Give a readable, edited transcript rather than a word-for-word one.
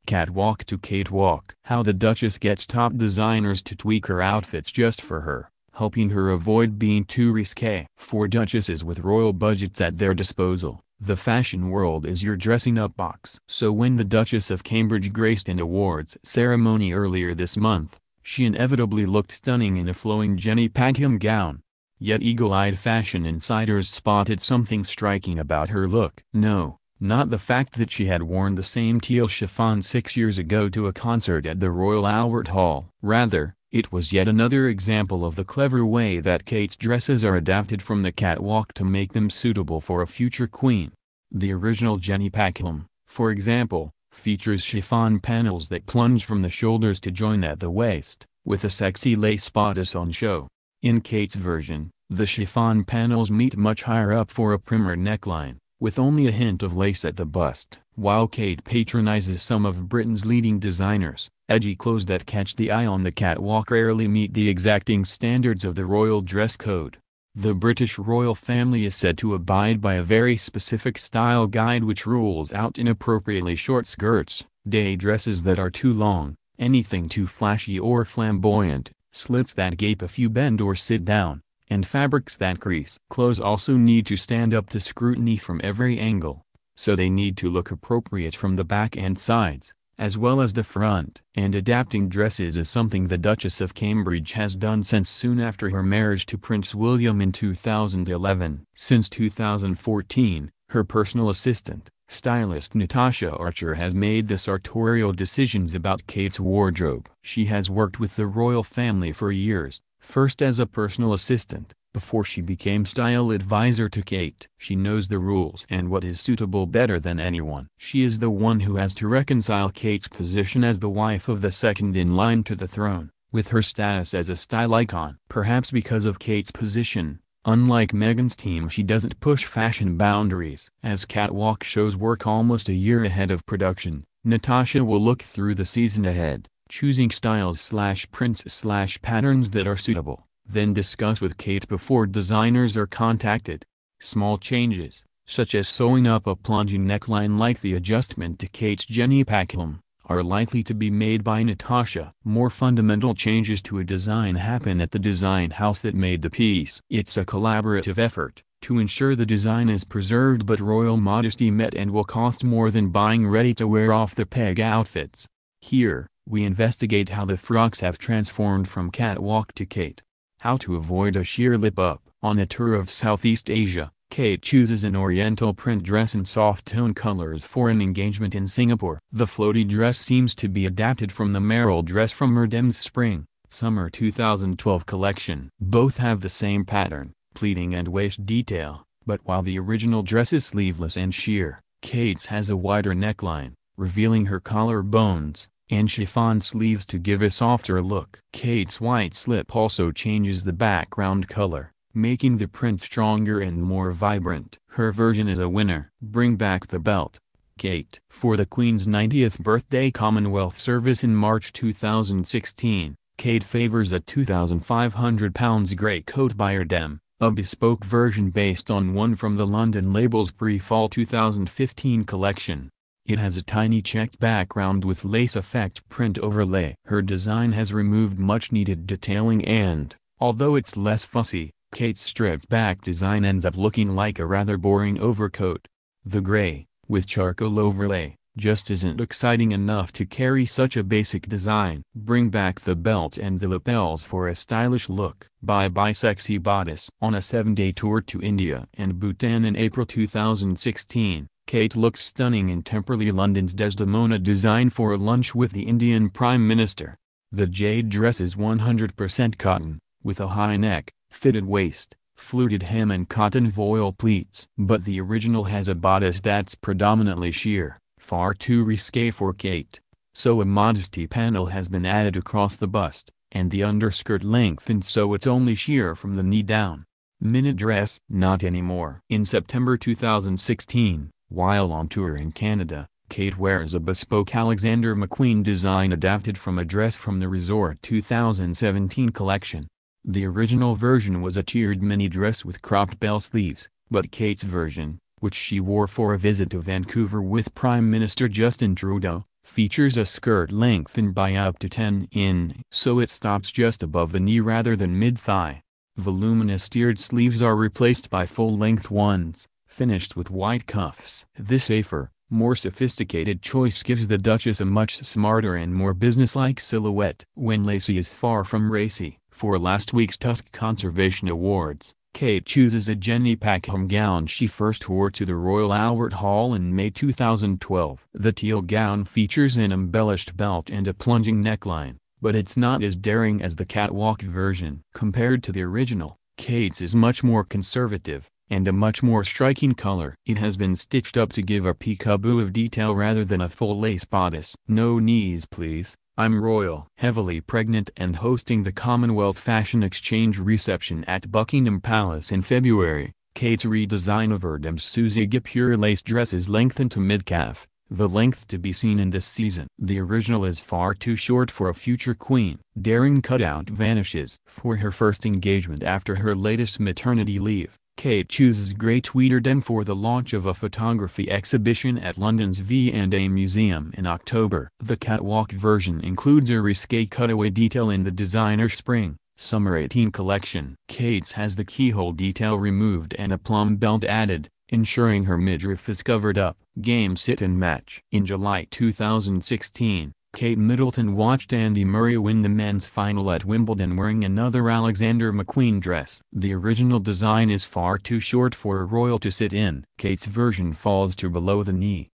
Catwalk to KATEwalk. How the Duchess gets top designers to tweak her outfits just for her, helping her avoid being too risque. For duchesses with royal budgets at their disposal, the fashion world is your dressing-up box. So when the Duchess of Cambridge graced an awards ceremony earlier this month, she inevitably looked stunning in a flowing Jenny Packham gown. Yet eagle-eyed fashion insiders spotted something striking about her look. No, not the fact that she had worn the same teal chiffon 6 years ago to a concert at the Royal Albert Hall. Rather, it was yet another example of the clever way that Kate's dresses are adapted from the catwalk to make them suitable for a future queen. The original Jenny Packham, for example, features chiffon panels that plunge from the shoulders to join at the waist, with a sexy lace bodice on show. In Kate's version, the chiffon panels meet much higher up for a primer neckline, with only a hint of lace at the bust. While Kate patronizes some of Britain's leading designers, edgy clothes that catch the eye on the catwalk rarely meet the exacting standards of the royal dress code. The British royal family is said to abide by a very specific style guide which rules out inappropriately short skirts, day dresses that are too long, anything too flashy or flamboyant, slits that gape if you bend or sit down, and fabrics that crease. Clothes also need to stand up to scrutiny from every angle, so they need to look appropriate from the back and sides, as well as the front. And adapting dresses is something the Duchess of Cambridge has done since soon after her marriage to Prince William in 2011. Since 2014, her personal assistant, stylist Natasha Archer has made the sartorial decisions about Kate's wardrobe. She has worked with the royal family for years, first as a personal assistant, before she became style advisor to Kate. She knows the rules and what is suitable better than anyone. She is the one who has to reconcile Kate's position as the wife of the second in line to the throne, with her status as a style icon. Perhaps because of Kate's position, unlike Meghan's team, she doesn't push fashion boundaries. As catwalk shows work almost a year ahead of production, Natasha will look through the season ahead, choosing styles/prints/patterns that are suitable, then discuss with Kate before designers are contacted. Small changes, such as sewing up a plunging neckline like the adjustment to Kate's Jenny Packham, are likely to be made by Natasha. More fundamental changes to a design happen at the design house that made the piece. It's a collaborative effort to ensure the design is preserved but royal modesty met, and will cost more than buying ready-to-wear off-the-peg outfits. Here, we investigate how the frocks have transformed from catwalk to Kate. How to avoid a sheer lip-up. On a tour of Southeast Asia, Kate chooses an oriental print dress in soft-tone colors for an engagement in Singapore. The floaty dress seems to be adapted from the Merrill dress from Erdem's Spring/Summer 2012 collection. Both have the same pattern, pleating and waist detail, but while the original dress is sleeveless and sheer, Kate's has a wider neckline, revealing her collarbones, and chiffon sleeves to give a softer look. Kate's white slip also changes the background color, making the print stronger and more vibrant. Her version is a winner. Bring back the belt, Kate. For the Queen's 90th birthday Commonwealth service in March 2016, Kate favors a £2,500 grey coat by Erdem, a bespoke version based on one from the London label's pre-fall 2015 collection. It has a tiny checked background with lace effect print overlay. Her design has removed much needed detailing and, although it's less fussy, Kate's stripped back design ends up looking like a rather boring overcoat. The grey, with charcoal overlay, just isn't exciting enough to carry such a basic design. Bring back the belt and the lapels for a stylish look. Bye sexy bodice. On a 7-day tour to India and Bhutan in April 2016, Kate looks stunning in Temperley London's Desdemona design for a lunch with the Indian Prime Minister. The jade dress is 100% cotton, with a high neck, fitted waist, fluted hem and cotton voile pleats. But the original has a bodice that's predominantly sheer, far too risque for Kate. So a modesty panel has been added across the bust, and the underskirt lengthened so it's only sheer from the knee down. Minute dress? Not anymore. In September 2016, while on tour in Canada, Kate wears a bespoke Alexander McQueen design adapted from a dress from the Resort 2017 collection. The original version was a tiered mini dress with cropped bell sleeves, but Kate's version, which she wore for a visit to Vancouver with Prime Minister Justin Trudeau, Features a skirt lengthened by up to 10 in, so it stops just above the knee rather than mid-thigh. Voluminous tiered sleeves are replaced by full-length ones, finished with white cuffs. This safer, more sophisticated choice gives the Duchess a much smarter and more businesslike silhouette. When lacy is far from racy. For last week's Tusk Conservation Awards, Kate chooses a Jenny Packham gown she first wore to the Royal Albert Hall in May 2012. The teal gown features an embellished belt and a plunging neckline, but it's not as daring as the Catwalk version. Compared to the original, Kate's is much more conservative, and a much more striking color. It has been stitched up to give a peekaboo of detail rather than a full lace bodice. No knees please, I'm royal. Heavily pregnant and hosting the Commonwealth Fashion Exchange reception at Buckingham Palace in February, Kate's redesign of her Dame pure lace dress is lengthened to mid-calf, the length to be seen in this season. The original is far too short for a future queen. Daring cutout vanishes. For her first engagement after her latest maternity leave, Kate chooses grey tweederdam for the launch of a photography exhibition at London's V&A Museum in October. The Catwalk version includes a risque cutaway detail in the designer Spring/Summer 18 collection. Kate's has the keyhole detail removed and a plum belt added, ensuring her midriff is covered up. Game sit and match. In July 2016, Kate Middleton watched Andy Murray win the men's final at Wimbledon wearing another Alexander McQueen dress. The original design is far too short for a royal to sit in. Kate's version falls to below the knee,